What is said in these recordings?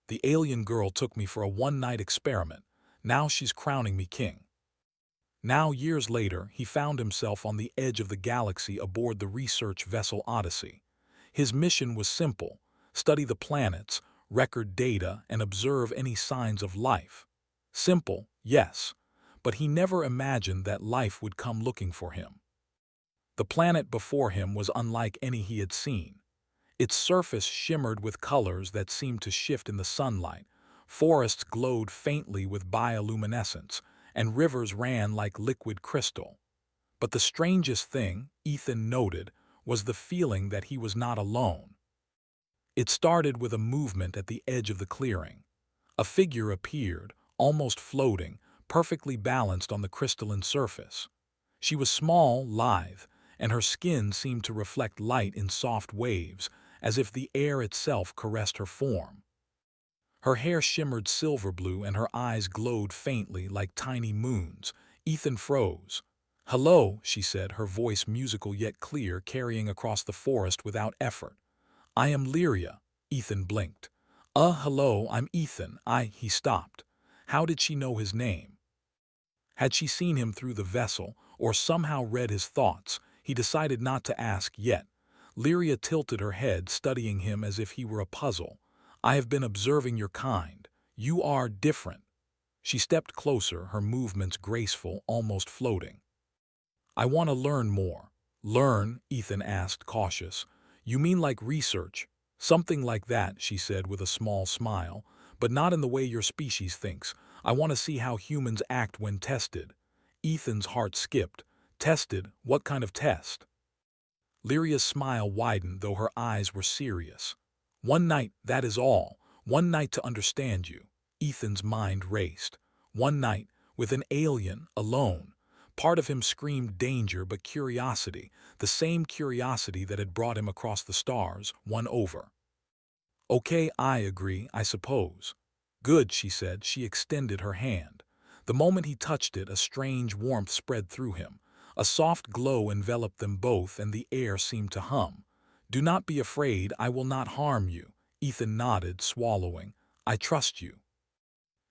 The alien girl took me for a one-night experiment. Now she's crowning me king. Now, years later, he found himself on the edge of the galaxy aboard the research vessel Odyssey. His mission was simple: study the planets, record data, and observe any signs of life. Simple, yes, but he never imagined that life would come looking for him. The planet before him was unlike any he had seen. Its surface shimmered with colors that seemed to shift in the sunlight, forests glowed faintly with bioluminescence, and rivers ran like liquid crystal. But the strangest thing, Ethan noted, was the feeling that he was not alone. It started with a movement at the edge of the clearing. A figure appeared, almost floating, perfectly balanced on the crystalline surface. She was small, lithe, and her skin seemed to reflect light in soft waves, as if the air itself caressed her form. Her hair shimmered silver blue and her eyes glowed faintly like tiny moons. Ethan froze. "Hello," she said, her voice musical yet clear, carrying across the forest without effort. "I am Lyria." Ethan blinked. Hello, I'm Ethan. He stopped. How did she know his name? Had she seen him through the vessel, or somehow read his thoughts? He decided not to ask yet. Lyria tilted her head, studying him as if he were a puzzle. "I have been observing your kind. You are different." She stepped closer, her movements graceful, almost floating. "I want to learn more." "Learn?" Ethan asked, cautious. "You mean like research?" "Something like that," she said with a small smile, "but not in the way your species thinks. I want to see how humans act when tested." Ethan's heart skipped. "Tested? What kind of test?" Lyria's smile widened, though her eyes were serious. "One night, that is all. One night to understand you." Ethan's mind raced. One night, with an alien, alone. Part of him screamed danger but curiosity, the same curiosity that had brought him across the stars, won over. "Okay, I agree, I suppose." "Good," she said. She extended her hand. The moment he touched it, a strange warmth spread through him. A soft glow enveloped them both, and the air seemed to hum. "Do not be afraid, I will not harm you." Ethan nodded, swallowing. "I trust you."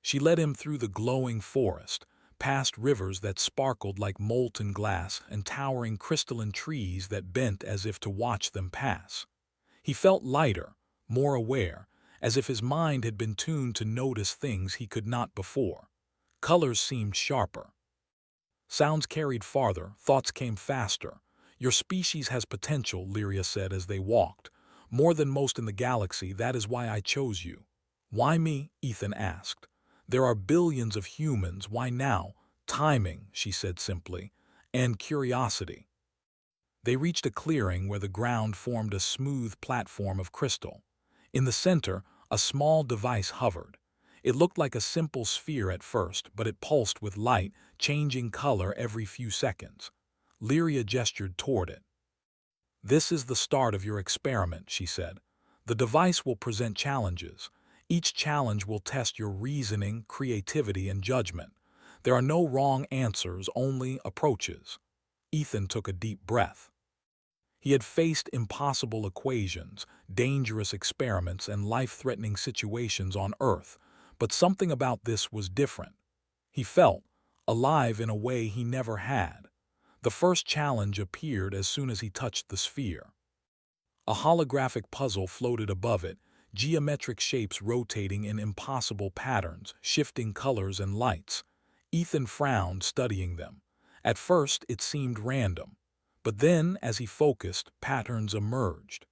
She led him through the glowing forest, past rivers that sparkled like molten glass and towering crystalline trees that bent as if to watch them pass. He felt lighter, more aware, as if his mind had been tuned to notice things he could not before. Colors seemed sharper. Sounds carried farther, thoughts came faster. "Your species has potential," Lyria said as they walked. "More than most in the galaxy, that is why I chose you." "Why me?" Ethan asked. "There are billions of humans, why now?" "Timing," she said simply, "and curiosity." They reached a clearing where the ground formed a smooth platform of crystal. In the center, a small device hovered. It looked like a simple sphere at first, but it pulsed with light, changing color every few seconds. Lyria gestured toward it. "This is the start of your experiment," she said. "The device will present challenges. Each challenge will test your reasoning, creativity, and judgment. There are no wrong answers, only approaches." Ethan took a deep breath. He had faced impossible equations, dangerous experiments, and life-threatening situations on Earth, but something about this was different. He felt alive in a way he never had. The first challenge appeared as soon as he touched the sphere. A holographic puzzle floated above it, geometric shapes rotating in impossible patterns, shifting colors and lights. Ethan frowned, studying them. At first, it seemed random. But then, as he focused, patterns emerged.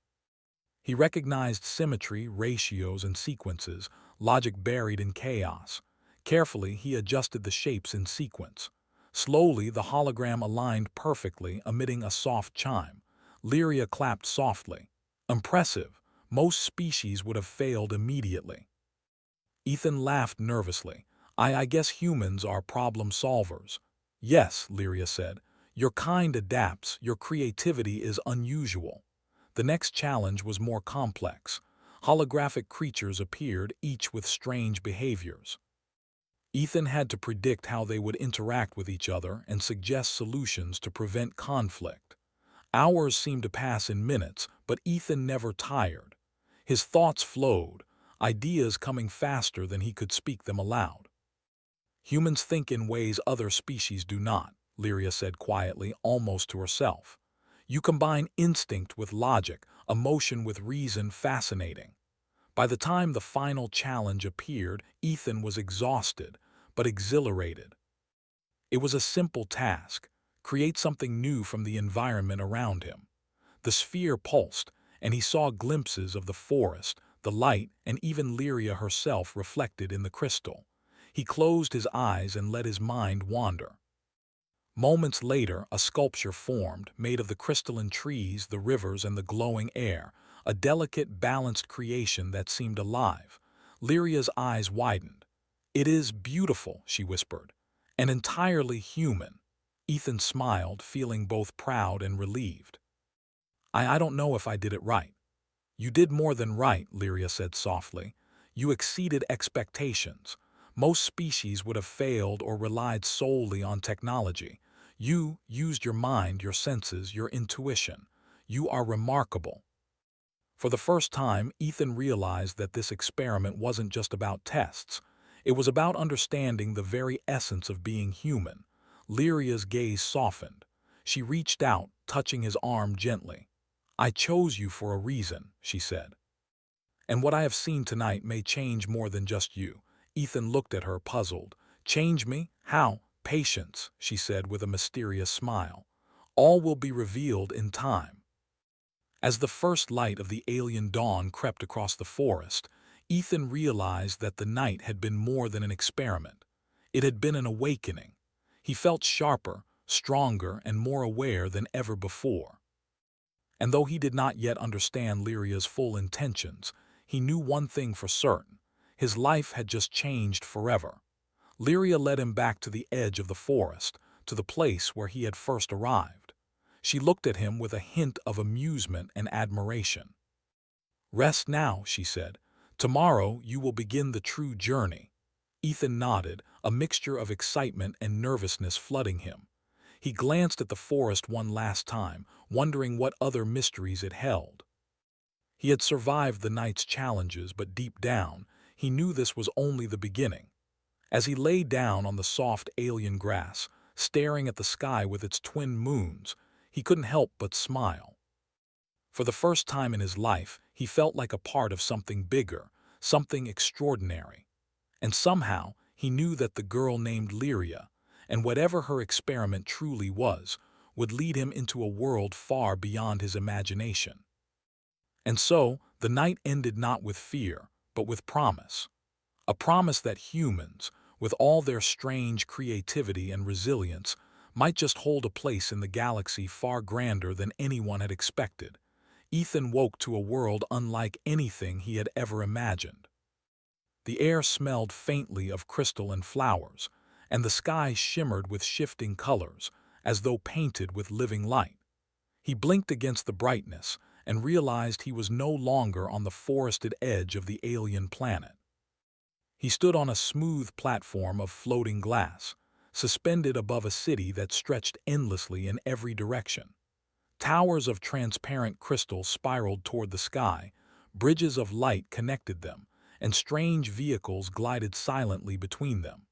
He recognized symmetry, ratios, and sequences, logic buried in chaos. Carefully, he adjusted the shapes in sequence. Slowly, the hologram aligned perfectly, emitting a soft chime. Lyria clapped softly. "Impressive. Most species would have failed immediately." Ethan laughed nervously. I guess humans are problem solvers." "Yes," Lyria said. "Your kind adapts, your creativity is unusual." The next challenge was more complex. Holographic creatures appeared, each with strange behaviors. Ethan had to predict how they would interact with each other and suggest solutions to prevent conflict. Hours seemed to pass in minutes, but Ethan never tired. His thoughts flowed. ideas coming faster than he could speak them aloud. Humans think in ways other species do not, Lyria said quietly, almost to herself. You combine instinct with logic, emotion with reason. Fascinating. By the time the final challenge appeared, Ethan was exhausted, but exhilarated. It was a simple task: create something new from the environment around him. The sphere pulsed, and he saw glimpses of the forest, the light, and even Lyria herself reflected in the crystal. He closed his eyes and let his mind wander. Moments later, a sculpture formed, made of the crystalline trees, the rivers, and the glowing air, a delicate, balanced creation that seemed alive. Lyria's eyes widened. "It is beautiful," she whispered, "and entirely human." Ethan smiled, feeling both proud and relieved. I don't know if I did it right." "You did more than right," Lyria said softly. "You exceeded expectations. Most species would have failed or relied solely on technology. You used your mind, your senses, your intuition. You are remarkable." For the first time, Ethan realized that this experiment wasn't just about tests. It was about understanding the very essence of being human. Lyria's gaze softened. She reached out, touching his arm gently. "I chose you for a reason," she said. "And what I have seen tonight may change more than just you." Ethan looked at her, puzzled. "Change me? How?" "Patience," she said with a mysterious smile. "All will be revealed in time." As the first light of the alien dawn crept across the forest, Ethan realized that the night had been more than an experiment. It had been an awakening. He felt sharper, stronger, and more aware than ever before. And though he did not yet understand Lyria's full intentions, he knew one thing for certain: his life had just changed forever. Lyria led him back to the edge of the forest, to the place where he had first arrived. She looked at him with a hint of amusement and admiration. "Rest now," she said. "Tomorrow you will begin the true journey." Ethan nodded, a mixture of excitement and nervousness flooding him. He glanced at the forest one last time, wondering what other mysteries it held. He had survived the night's challenges, but deep down, he knew this was only the beginning. As he lay down on the soft alien grass, staring at the sky with its twin moons, he couldn't help but smile. For the first time in his life, he felt like a part of something bigger, something extraordinary. And somehow, he knew that the girl named Lyria, and whatever her experiment truly was, would lead him into a world far beyond his imagination. And so, the night ended not with fear, but with promise. A promise that humans, with all their strange creativity and resilience, might just hold a place in the galaxy far grander than anyone had expected. Ethan woke to a world unlike anything he had ever imagined. The air smelled faintly of crystal and flowers, and the sky shimmered with shifting colors, as though painted with living light. He blinked against the brightness and realized he was no longer on the forested edge of the alien planet. He stood on a smooth platform of floating glass, suspended above a city that stretched endlessly in every direction. Towers of transparent crystal spiraled toward the sky, bridges of light connected them, and strange vehicles glided silently between them.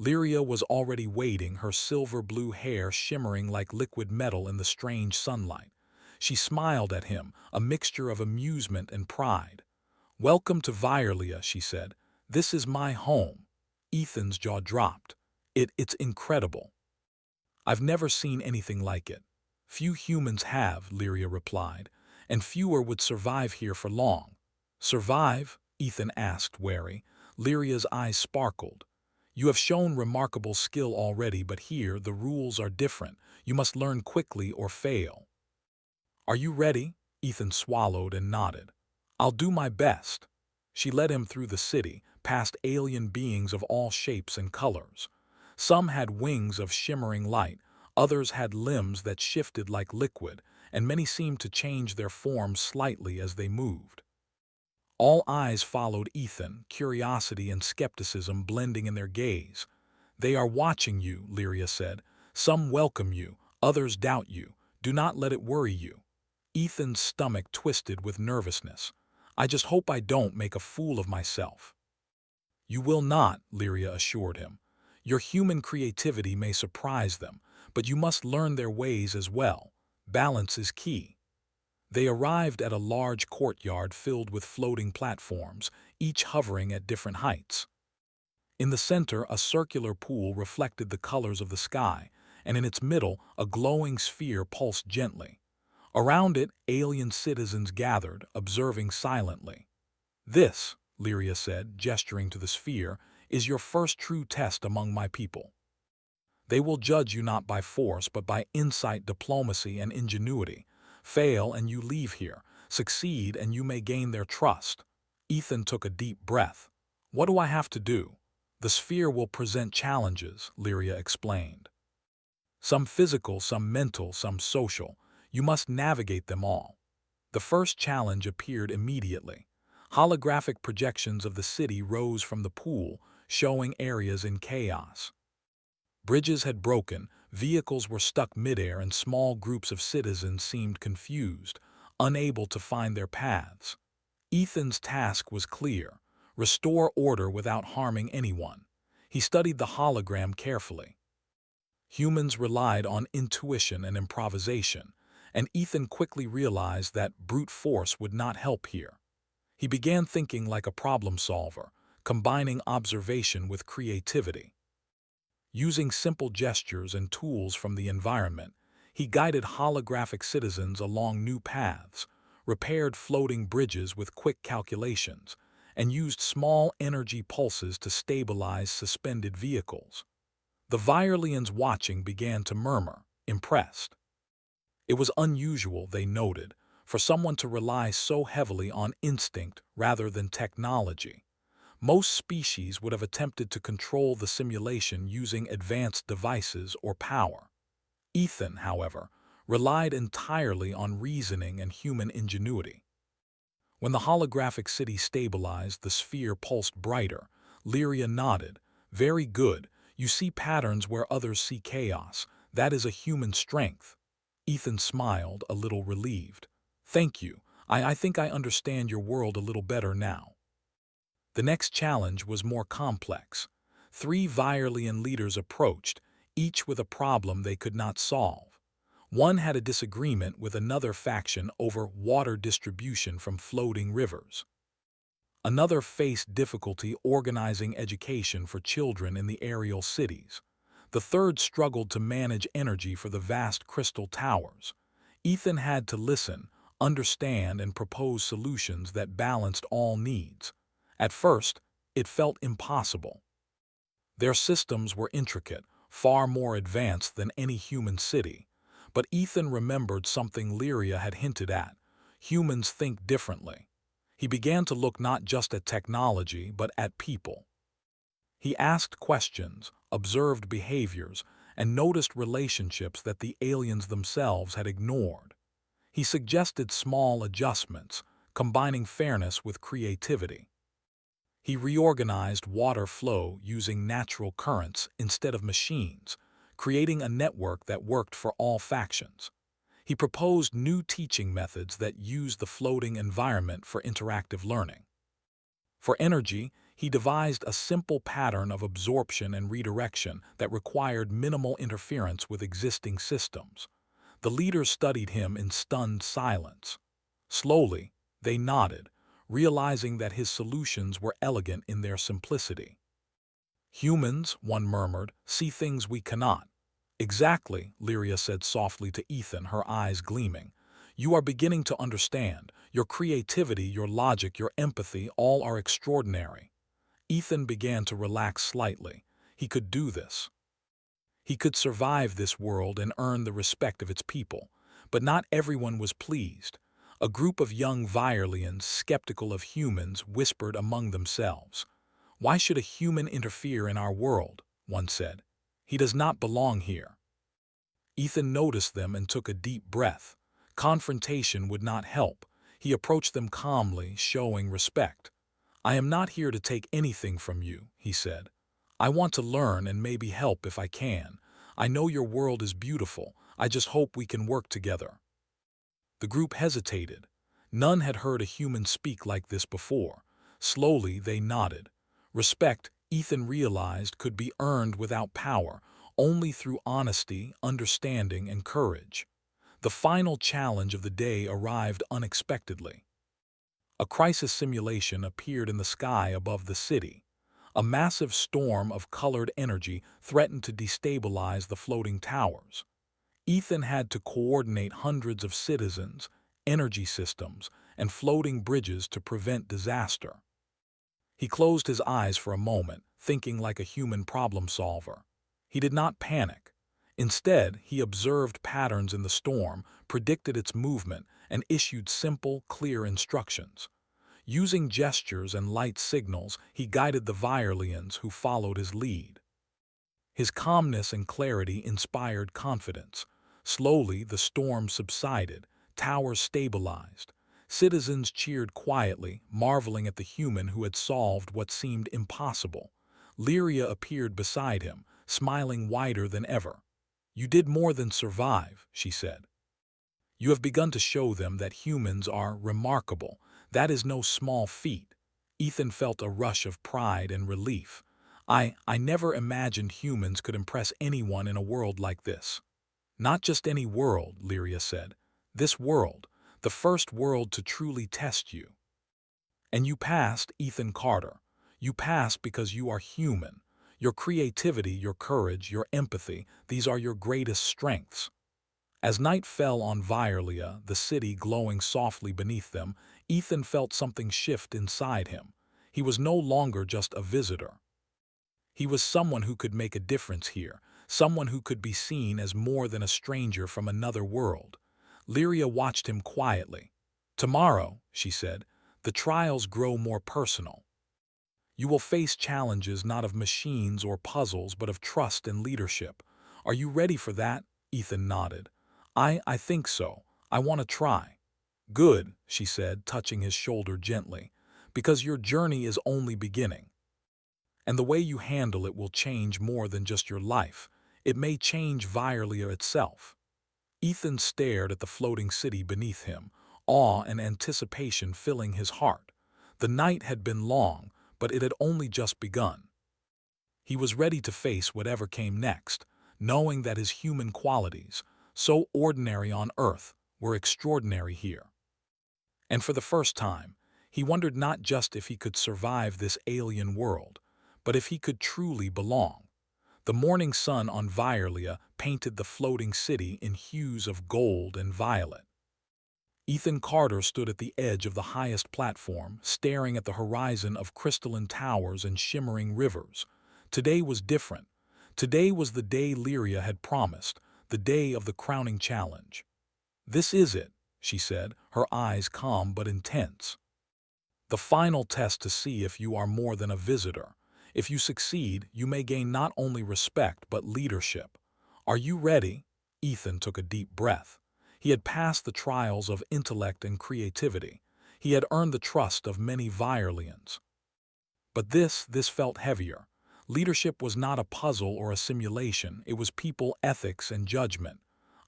Lyria was already waiting, her silver-blue hair shimmering like liquid metal in the strange sunlight. She smiled at him, a mixture of amusement and pride. "Welcome to Violia," she said. "This is my home." Ethan's jaw dropped. It's incredible. I've never seen anything like it." "Few humans have," Lyria replied, "and fewer would survive here for long." "Survive?" Ethan asked, wary. Lyria's eyes sparkled. "You have shown remarkable skill already, but here the rules are different. You must learn quickly or fail." "Are you ready?" Ethan swallowed and nodded. "I'll do my best." She led him through the city, past alien beings of all shapes and colors. Some had wings of shimmering light, others had limbs that shifted like liquid, and many seemed to change their forms slightly as they moved. All eyes followed Ethan, curiosity and skepticism blending in their gaze. "They are watching you," Lyria said. "Some welcome you, others doubt you. Do not let it worry you." Ethan's stomach twisted with nervousness. I just hope I don't make a fool of myself." "You will not," Lyria assured him. "Your human creativity may surprise them, but you must learn their ways as well. Balance is key." They arrived at a large courtyard filled with floating platforms, each hovering at different heights. In the center, a circular pool reflected the colors of the sky, and in its middle, a glowing sphere pulsed gently. Around it, alien citizens gathered, observing silently. "This," Lyria said, gesturing to the sphere, "is your first true test among my people. They will judge you not by force, but by insight, diplomacy, and ingenuity. Fail, and you leave here. Succeed, and you may gain their trust." Ethan took a deep breath. "What do I have to do?" "The sphere will present challenges," Lyria explained. "Some physical, some mental, some social. You must navigate them all." The first challenge appeared immediately. Holographic projections of the city rose from the pool, showing areas in chaos. Bridges had broken, vehicles were stuck midair, and small groups of citizens seemed confused, unable to find their paths. Ethan's task was clear: restore order without harming anyone. He studied the hologram carefully. Humans relied on intuition and improvisation, and Ethan quickly realized that brute force would not help here. He began thinking like a problem solver, combining observation with creativity. Using simple gestures and tools from the environment, he guided holographic citizens along new paths, repaired floating bridges with quick calculations, and used small energy pulses to stabilize suspended vehicles. The Virelians watching began to murmur, impressed. It was unusual, they noted, for someone to rely so heavily on instinct rather than technology. Most species would have attempted to control the simulation using advanced devices or power. Ethan, however, relied entirely on reasoning and human ingenuity. When the holographic city stabilized, the sphere pulsed brighter. Lyria nodded. "Very good. You see patterns where others see chaos. That is a human strength." Ethan smiled, a little relieved. "Thank you. I think I understand your world a little better now." The next challenge was more complex. 3 Virelian leaders approached, each with a problem they could not solve. One had a disagreement with another faction over water distribution from floating rivers. Another faced difficulty organizing education for children in the aerial cities. The third struggled to manage energy for the vast crystal towers. Ethan had to listen, understand, and propose solutions that balanced all needs. At first, it felt impossible. Their systems were intricate, far more advanced than any human city. But Ethan remembered something Lyria had hinted at: humans think differently. He began to look not just at technology, but at people. He asked questions, observed behaviors, and noticed relationships that the aliens themselves had ignored. He suggested small adjustments, combining fairness with creativity. He reorganized water flow using natural currents instead of machines, creating a network that worked for all factions. He proposed new teaching methods that used the floating environment for interactive learning. For energy, he devised a simple pattern of absorption and redirection that required minimal interference with existing systems. The leaders studied him in stunned silence. Slowly, they nodded, realizing that his solutions were elegant in their simplicity. "Humans," one murmured, "see things we cannot." "Exactly," Lyria said softly to Ethan, her eyes gleaming. "You are beginning to understand. Your creativity, your logic, your empathy, all are extraordinary." Ethan began to relax slightly. He could do this. He could survive this world and earn the respect of its people. But not everyone was pleased. A group of young Virelians, skeptical of humans, whispered among themselves. "Why should a human interfere in our world?" one said. "He does not belong here." Ethan noticed them and took a deep breath. Confrontation would not help. He approached them calmly, showing respect. "I am not here to take anything from you," he said. "I want to learn and maybe help if I can. I know your world is beautiful. I just hope we can work together." The group hesitated. None had heard a human speak like this before. Slowly, they nodded. Respect, Ethan realized, could be earned without power, only through honesty, understanding, and courage. The final challenge of the day arrived unexpectedly. A crisis simulation appeared in the sky above the city. A massive storm of colored energy threatened to destabilize the floating towers. Ethan had to coordinate hundreds of citizens, energy systems, and floating bridges to prevent disaster. He closed his eyes for a moment, thinking like a human problem solver. He did not panic. Instead, he observed patterns in the storm, predicted its movement, and issued simple, clear instructions. Using gestures and light signals, he guided the Violins who followed his lead. His calmness and clarity inspired confidence. Slowly, the storm subsided, towers stabilized. Citizens cheered quietly, marveling at the human who had solved what seemed impossible. Lyria appeared beside him, smiling wider than ever. "You did more than survive," she said. "You have begun to show them that humans are remarkable. That is no small feat." Ethan felt a rush of pride and relief. I never imagined humans could impress anyone in a world like this." "Not just any world," Lyria said. "This world, the first world to truly test you. And you passed, Ethan Carter. You passed because you are human. Your creativity, your courage, your empathy, these are your greatest strengths." As night fell on Violia, the city glowing softly beneath them, Ethan felt something shift inside him. He was no longer just a visitor. He was someone who could make a difference here, someone who could be seen as more than a stranger from another world. Lyria watched him quietly. "Tomorrow," she said, "the trials grow more personal. You will face challenges not of machines or puzzles, but of trust and leadership. Are you ready for that?" Ethan nodded. I think so. I want to try." "Good," she said, touching his shoulder gently, "because your journey is only beginning. And the way you handle it will change more than just your life. It may change Violia itself." Ethan stared at the floating city beneath him, awe and anticipation filling his heart. The night had been long, but it had only just begun. He was ready to face whatever came next, knowing that his human qualities, so ordinary on Earth, were extraordinary here. And for the first time, he wondered not just if he could survive this alien world, but if he could truly belong. The morning sun on Violia painted the floating city in hues of gold and violet. Ethan Carter stood at the edge of the highest platform, staring at the horizon of crystalline towers and shimmering rivers. Today was different. Today was the day Lyria had promised, the day of the crowning challenge. "This is it," she said, her eyes calm but intense. "The final test to see if you are more than a visitor. If you succeed, you may gain not only respect but leadership. Are you ready?" Ethan took a deep breath. He had passed the trials of intellect and creativity. He had earned the trust of many Violins. But this felt heavier. Leadership was not a puzzle or a simulation. It was people, ethics, and judgment.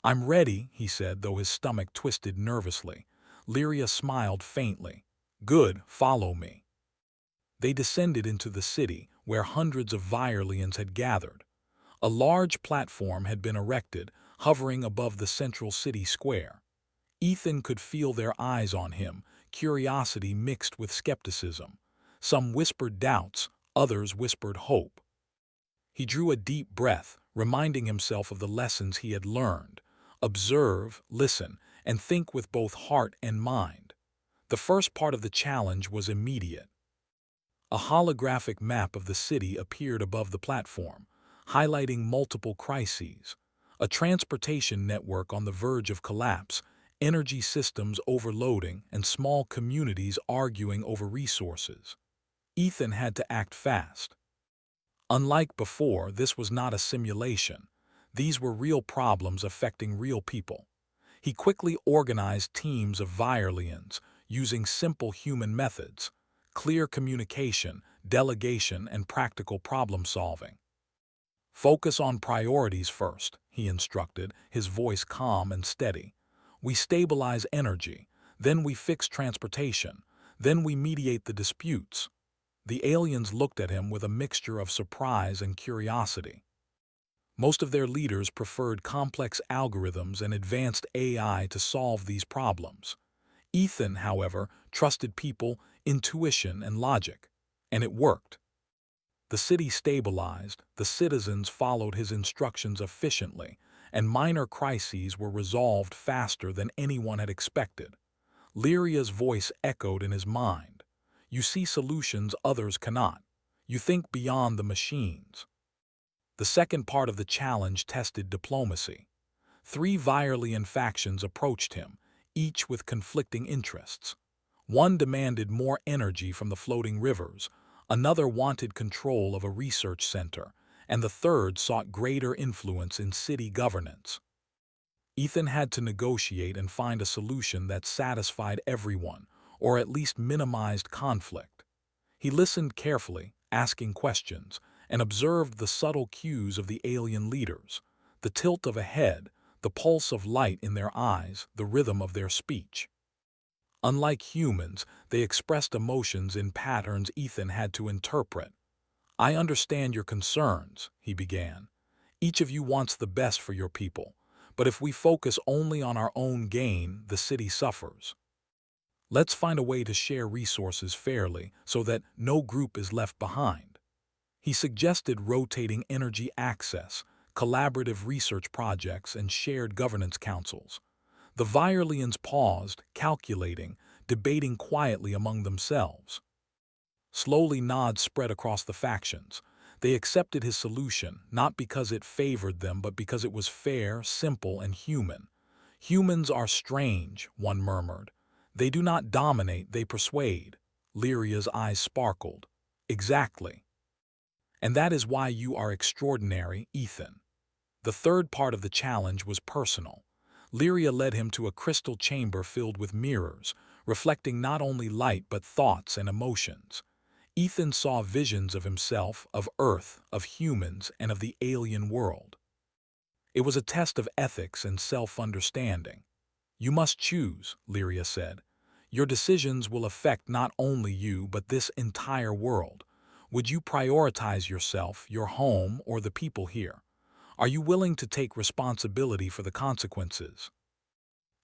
"I'm ready," he said, though his stomach twisted nervously. Lyria smiled faintly. "Good, follow me." They descended into the city, where hundreds of Violins had gathered. A large platform had been erected, hovering above the central city square. Ethan could feel their eyes on him, curiosity mixed with skepticism. Some whispered doubts, others whispered hope. He drew a deep breath, reminding himself of the lessons he had learned. Observe, listen, and think with both heart and mind. The first part of the challenge was immediate. A holographic map of the city appeared above the platform, highlighting multiple crises. A transportation network on the verge of collapse, energy systems overloading, and small communities arguing over resources. Ethan had to act fast. Unlike before, this was not a simulation. These were real problems affecting real people. He quickly organized teams of Violins, using simple human methods: clear communication, delegation, and practical problem-solving. "Focus on priorities first," he instructed, his voice calm and steady. "We stabilize energy. Then we fix transportation. Then we mediate the disputes. The aliens looked at him with a mixture of surprise and curiosity. Most of their leaders preferred complex algorithms and advanced AI to solve these problems. Ethan, however, trusted people, intuition, and logic. And it worked. The city stabilized, the citizens followed his instructions efficiently, and minor crises were resolved faster than anyone had expected. Lyria's voice echoed in his mind. You see solutions others cannot. You think beyond the machines. The second part of the challenge tested diplomacy. 3 Virelian factions approached him, each with conflicting interests. One demanded more energy from the floating rivers, another wanted control of a research center, and the third sought greater influence in city governance. Ethan had to negotiate and find a solution that satisfied everyone, or at least minimized conflict. He listened carefully, asking questions, and observed the subtle cues of the alien leaders, the tilt of a head, the pulse of light in their eyes, the rhythm of their speech. Unlike humans, they expressed emotions in patterns Ethan had to interpret. I understand your concerns, he began. Each of you wants the best for your people, but if we focus only on our own gain, the city suffers. Let's find a way to share resources fairly so that no group is left behind. He suggested rotating energy access, collaborative research projects, and shared governance councils. The Virelians paused, calculating, debating quietly among themselves. Slowly nods spread across the factions. They accepted his solution, not because it favored them, but because it was fair, simple, and human. Humans are strange, one murmured. They do not dominate, they persuade. Lyria's eyes sparkled. Exactly. And that is why you are extraordinary, Ethan. The third part of the challenge was personal. Lyria led him to a crystal chamber filled with mirrors, reflecting not only light but thoughts and emotions. Ethan saw visions of himself, of Earth, of humans, and of the alien world. It was a test of ethics and self-understanding. You must choose, Lyria said. Your decisions will affect not only you but this entire world. Would you prioritize yourself, your home, or the people here? Are you willing to take responsibility for the consequences?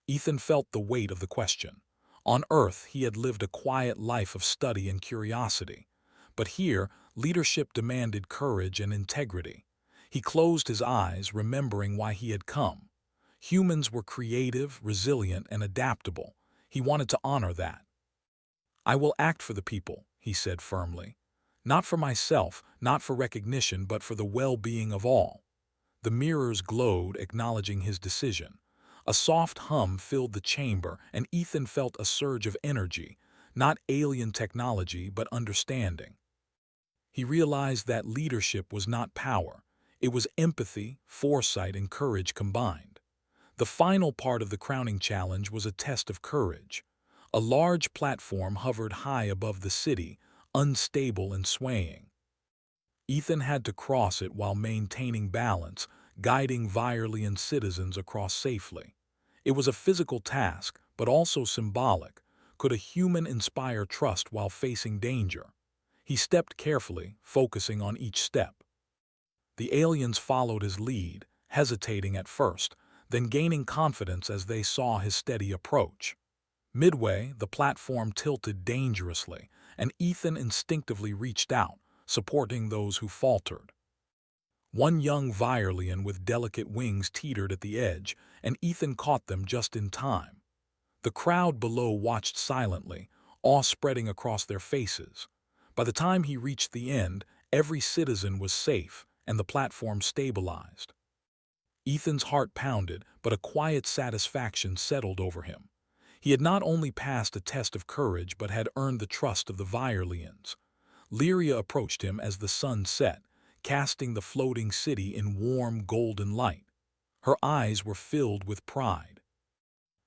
Ethan felt the weight of the question. On Earth, he had lived a quiet life of study and curiosity. But here, leadership demanded courage and integrity. He closed his eyes, remembering why he had come. Humans were creative, resilient, and adaptable. He wanted to honor that. I will act for the people, he said firmly. Not for myself, not for recognition, but for the well-being of all. The mirrors glowed, acknowledging his decision. A soft hum filled the chamber, and Ethan felt a surge of energy, not alien technology, but understanding. He realized that leadership was not power. It was empathy, foresight, and courage combined. The final part of the crowning challenge was a test of courage. A large platform hovered high above the city, unstable and swaying. Ethan had to cross it while maintaining balance, guiding Virelian citizens across safely. It was a physical task, but also symbolic. Could a human inspire trust while facing danger? He stepped carefully, focusing on each step. The aliens followed his lead, hesitating at first, then gaining confidence as they saw his steady approach. Midway, the platform tilted dangerously, and Ethan instinctively reached out, supporting those who faltered. One young Virelian with delicate wings teetered at the edge, and Ethan caught them just in time. The crowd below watched silently, awe spreading across their faces. By the time he reached the end, every citizen was safe, and the platform stabilized. Ethan's heart pounded, but a quiet satisfaction settled over him. He had not only passed a test of courage but had earned the trust of the Virelians. Lyria approached him as the sun set, casting the floating city in warm golden light. Her eyes were filled with pride.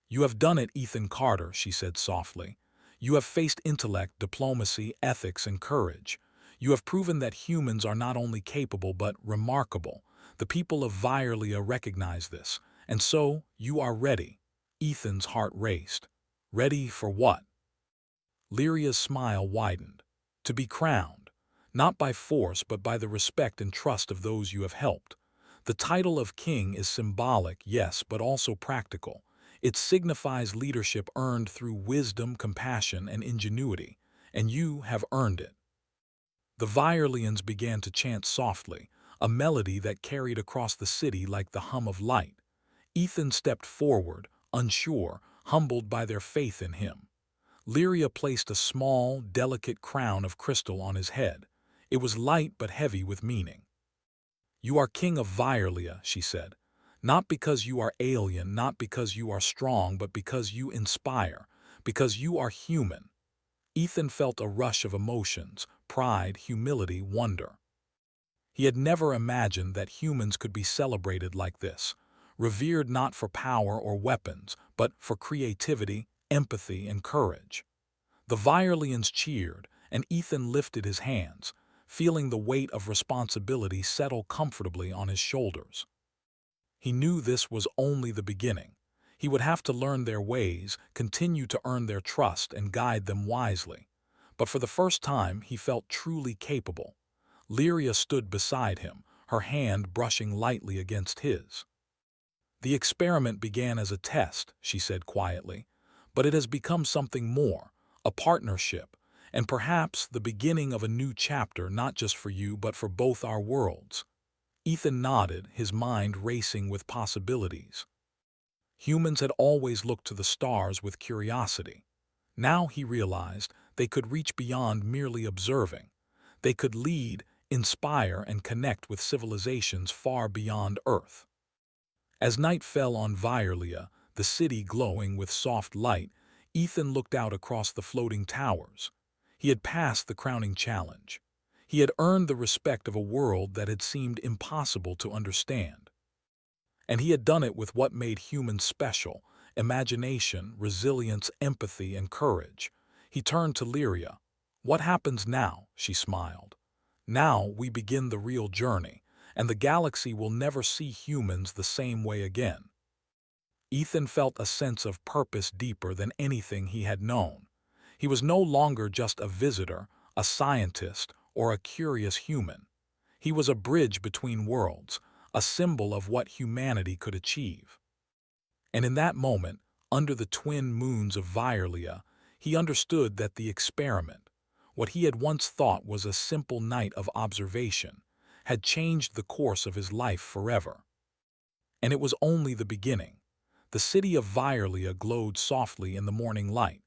You have done it, Ethan Carter, she said softly. You have faced intellect, diplomacy, ethics, and courage. You have proven that humans are not only capable but remarkable. The people of Virelia recognize this, and so you are ready. Ethan's heart raced. Ready for what? Lyria's smile widened. To be crowned, not by force but by the respect and trust of those you have helped. The title of king is symbolic, yes, but also practical. It signifies leadership earned through wisdom, compassion, and ingenuity, and you have earned it. The Violins began to chant softly, a melody that carried across the city like the hum of light. Ethan stepped forward, unsure, humbled by their faith in him. Lyria placed a small, delicate crown of crystal on his head. It was light but heavy with meaning. "You are king of Violia," she said. "Not because you are alien, not because you are strong, but because you inspire, because you are human." Ethan felt a rush of emotions, pride, humility, wonder. He had never imagined that humans could be celebrated like this, revered not for power or weapons, but for creativity, empathy, and courage. The Violins cheered, and Ethan lifted his hands, feeling the weight of responsibility settle comfortably on his shoulders. He knew this was only the beginning. He would have to learn their ways, continue to earn their trust, and guide them wisely. But for the first time, he felt truly capable. Lyria stood beside him, her hand brushing lightly against his. "The experiment began as a test," she said quietly, "but it has become something more, a partnership, and perhaps the beginning of a new chapter not just for you but for both our worlds." Ethan nodded, his mind racing with possibilities. Humans had always looked to the stars with curiosity. Now he realized they could reach beyond merely observing. They could lead, inspire, and connect with civilizations far beyond Earth. As night fell on Violia, the city glowing with soft light, Ethan looked out across the floating towers. He had passed the crowning challenge. He had earned the respect of a world that had seemed impossible to understand. And he had done it with what made humans special: imagination, resilience, empathy, and courage. He turned to Lyria. "What happens now?" she smiled. "Now we begin the real journey, and the galaxy will never see humans the same way again." Ethan felt a sense of purpose deeper than anything he had known. He was no longer just a visitor, a scientist, or a curious human. He was a bridge between worlds, a symbol of what humanity could achieve. And in that moment, under the twin moons of Violia, he understood that the experiment, what he had once thought was a simple night of observation, had changed the course of his life forever. And it was only the beginning. The city of Violia glowed softly in the morning light,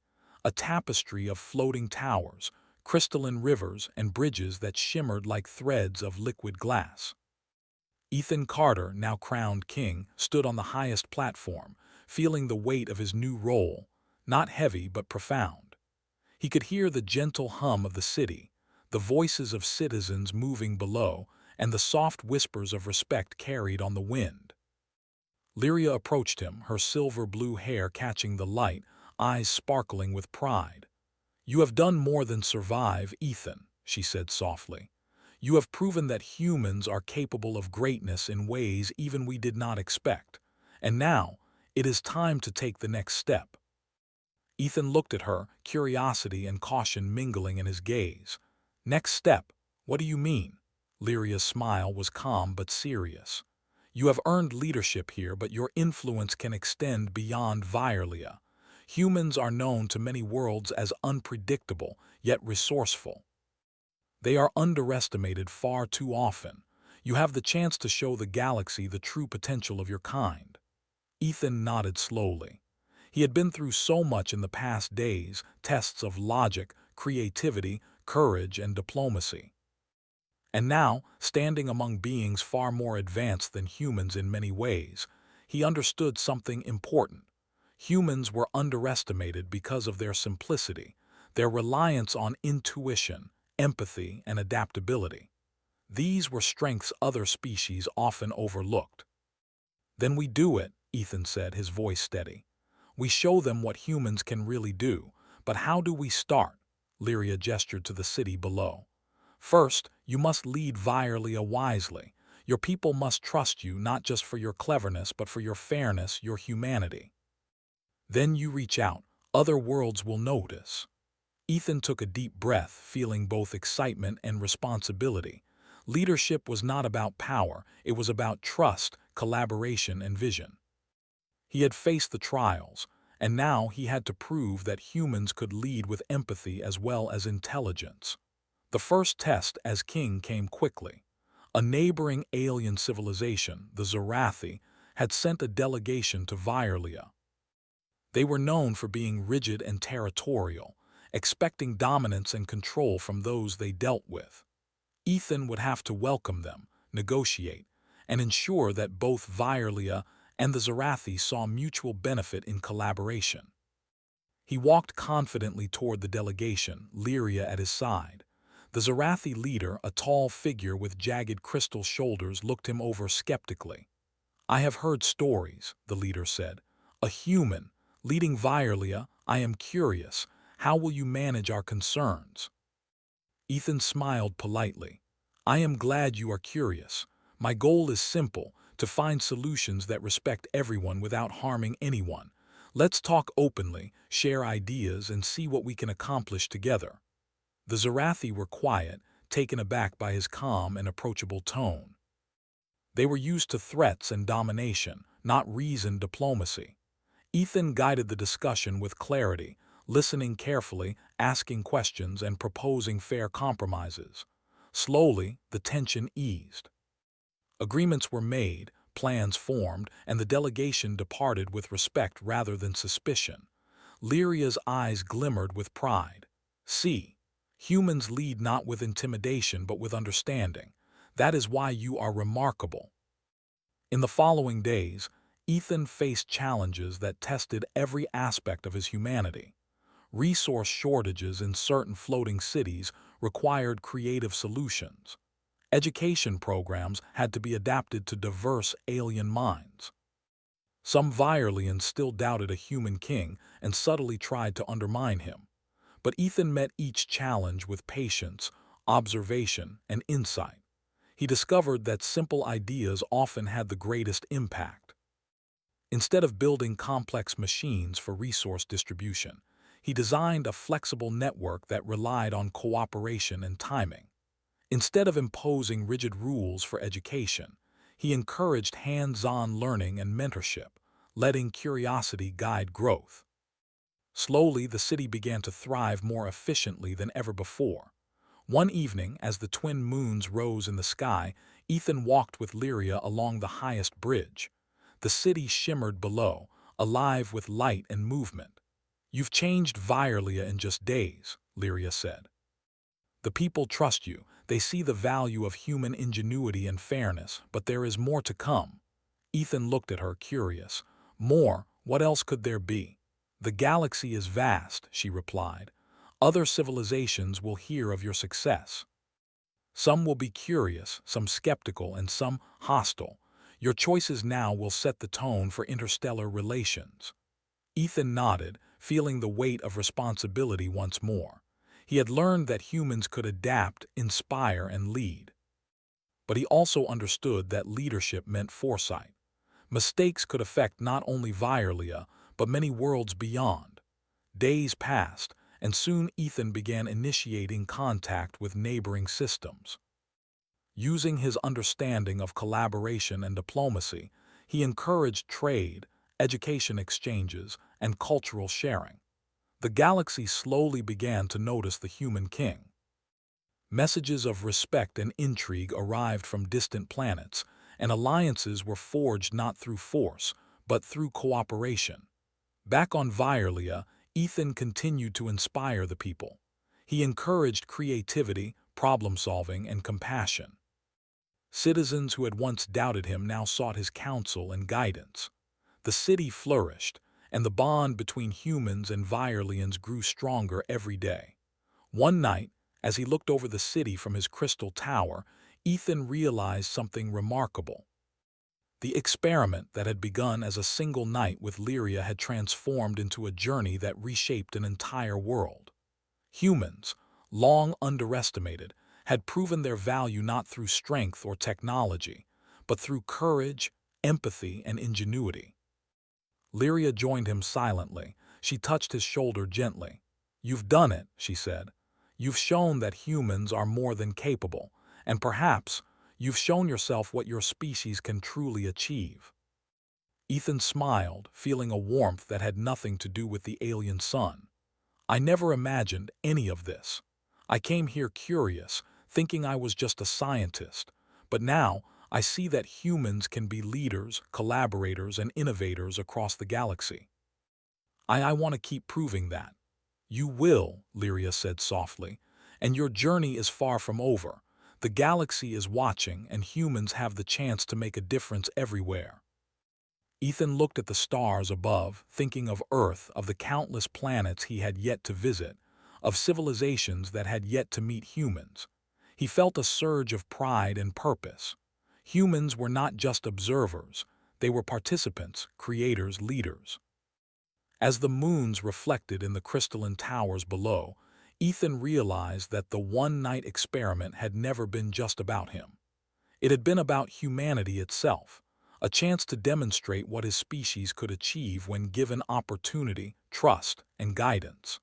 a tapestry of floating towers, crystalline rivers, and bridges that shimmered like threads of liquid glass. Ethan Carter, now crowned king, stood on the highest platform, feeling the weight of his new role, not heavy but profound. He could hear the gentle hum of the city, the voices of citizens moving below, and the soft whispers of respect carried on the wind. Lyria approached him, her silver-blue hair catching the light, eyes sparkling with pride. "You have done more than survive, Ethan," she said softly. "You have proven that humans are capable of greatness in ways even we did not expect. And now, it is time to take the next step." Ethan looked at her, curiosity and caution mingling in his gaze. "Next step? What do you mean?" Lyria's smile was calm but serious. "You have earned leadership here, but your influence can extend beyond Violia. Humans are known to many worlds as unpredictable, yet resourceful. They are underestimated far too often. You have the chance to show the galaxy the true potential of your kind." Ethan nodded slowly. He had been through so much in the past days, tests of logic, creativity, courage, and diplomacy. And now, standing among beings far more advanced than humans in many ways, he understood something important. Humans were underestimated because of their simplicity, their reliance on intuition, empathy, and adaptability. These were strengths other species often overlooked. "Then we do it," Ethan said, his voice steady. "We show them what humans can really do. But how do we start?" Lyria gestured to the city below. "First, you must lead Violia wisely. Your people must trust you not just for your cleverness but for your fairness, your humanity. Then you reach out, Other worlds will notice. Ethan took a deep breath, feeling both excitement and responsibility. Leadership was not about power, it was about trust, collaboration, and vision. He had faced the trials, and now he had to prove that humans could lead with empathy as well as intelligence. The first test as king came quickly. A neighboring alien civilization, the Zarathi, had sent a delegation to Virlia. They were known for being rigid and territorial, expecting dominance and control from those they dealt with. Ethan would have to welcome them, negotiate, and ensure that both Virlia and the Zarathi saw mutual benefit in collaboration. He walked confidently toward the delegation, Lyria at his side. The Zarathi leader, a tall figure with jagged crystal shoulders, looked him over skeptically. "I have heard stories," the leader said. "A human, leading Virlia. I am curious. How will you manage our concerns?" Ethan smiled politely. "I am glad you are curious. My goal is simple, to find solutions that respect everyone without harming anyone. Let's talk openly, share ideas, and see what we can accomplish together." The Zarathi were quiet, taken aback by his calm and approachable tone. They were used to threats and domination, not reasoned diplomacy. Ethan guided the discussion with clarity, listening carefully, asking questions, and proposing fair compromises. Slowly, the tension eased. Agreements were made, plans formed, and the delegation departed with respect rather than suspicion. Lyria's eyes glimmered with pride. "See, humans lead not with intimidation but with understanding. That is why you are remarkable." In the following days, Ethan faced challenges that tested every aspect of his humanity. Resource shortages in certain floating cities required creative solutions. Education programs had to be adapted to diverse alien minds. Some Virelians still doubted a human king and subtly tried to undermine him. But Ethan met each challenge with patience, observation, and insight. He discovered that simple ideas often had the greatest impact. Instead of building complex machines for resource distribution, he designed a flexible network that relied on cooperation and timing. Instead of imposing rigid rules for education, he encouraged hands-on learning and mentorship, letting curiosity guide growth. Slowly, the city began to thrive more efficiently than ever before. One evening, as the twin moons rose in the sky, Ethan walked with Lyria along the highest bridge. The city shimmered below, alive with light and movement. "You've changed Virlia in just days," Lyria said. "The people trust you. They see the value of human ingenuity and fairness, but there is more to come." Ethan looked at her, curious. "More? What else could there be?" "The galaxy is vast," she replied. "Other civilizations will hear of your success. Some will be curious, some skeptical, and some hostile. Your choices now will set the tone for interstellar relations." Ethan nodded, feeling the weight of responsibility once more. He had learned that humans could adapt, inspire, and lead. But he also understood that leadership meant foresight. Mistakes could affect not only Virlia, but many worlds beyond. Days passed, and soon Ethan began initiating contact with neighboring systems. Using his understanding of collaboration and diplomacy, he encouraged trade, education exchanges, and cultural sharing. The galaxy slowly began to notice the human king. Messages of respect and intrigue arrived from distant planets, and alliances were forged not through force, but through cooperation. Back on Virlia, Ethan continued to inspire the people. He encouraged creativity, problem-solving, and compassion. Citizens who had once doubted him now sought his counsel and guidance. The city flourished, and the bond between humans and Virelians grew stronger every day. One night, as he looked over the city from his crystal tower, Ethan realized something remarkable. The experiment that had begun as a single night with Lyria had transformed into a journey that reshaped an entire world. Humans, long underestimated, had proven their value not through strength or technology, but through courage, empathy, and ingenuity. Lyria joined him silently, She touched his shoulder gently. "You've done it," she said. "You've shown that humans are more than capable, and perhaps you've shown yourself what your species can truly achieve." Ethan smiled, feeling a warmth that had nothing to do with the alien sun. "I never imagined any of this. I came here curious, thinking I was just a scientist, but now I see that humans can be leaders, collaborators, and innovators across the galaxy. I want to keep proving that." "You will," Lyria said softly, "and your journey is far from over. The galaxy is watching, and humans have the chance to make a difference everywhere." Ethan looked at the stars above, thinking of Earth, of the countless planets he had yet to visit, of civilizations that had yet to meet humans. He felt a surge of pride and purpose. Humans were not just observers, they were participants, creators, leaders. As the moons reflected in the crystalline towers below, Ethan realized that the one-night experiment had never been just about him. It had been about humanity itself, a chance to demonstrate what his species could achieve when given opportunity, trust, and guidance.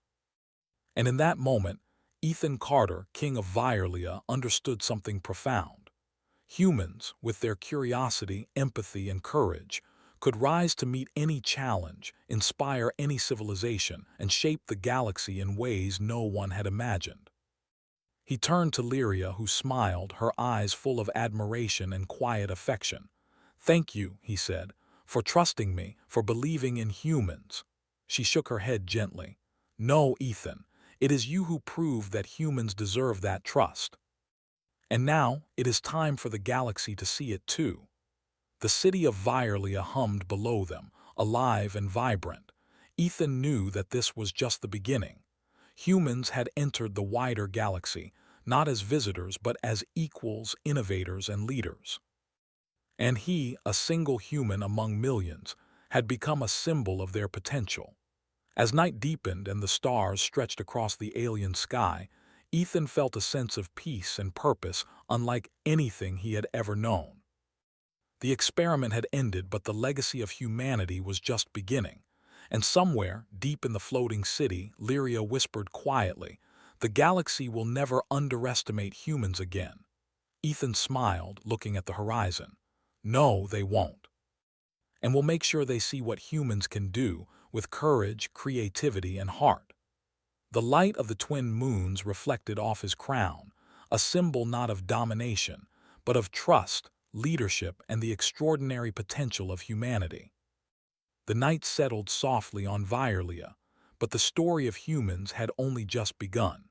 And in that moment, Ethan Carter, king of Violia, understood something profound. Humans, with their curiosity, empathy, and courage, could rise to meet any challenge, inspire any civilization, and shape the galaxy in ways no one had imagined. He turned to Lyria, who smiled, her eyes full of admiration and quiet affection. "Thank you," he said, "for trusting me, for believing in humans." She shook her head gently. "No, Ethan, it is you who proved that humans deserve that trust. And now it is time for the galaxy to see it too." The city of Violia hummed below them, alive and vibrant. Ethan knew that this was just the beginning. Humans had entered the wider galaxy, not as visitors but as equals, innovators, and leaders. And he, a single human among millions, had become a symbol of their potential. As night deepened and the stars stretched across the alien sky, Ethan felt a sense of peace and purpose unlike anything he had ever known. The experiment had ended, but the legacy of humanity was just beginning. And somewhere, deep in the floating city, Lyria whispered quietly, "The galaxy will never underestimate humans again." Ethan smiled, looking at the horizon. "No, they won't. And we'll make sure they see what humans can do with courage, creativity, and heart." The light of the twin moons reflected off his crown, a symbol not of domination, but of trust, leadership, and the extraordinary potential of humanity. The night settled softly on Violia, but the story of humans had only just begun.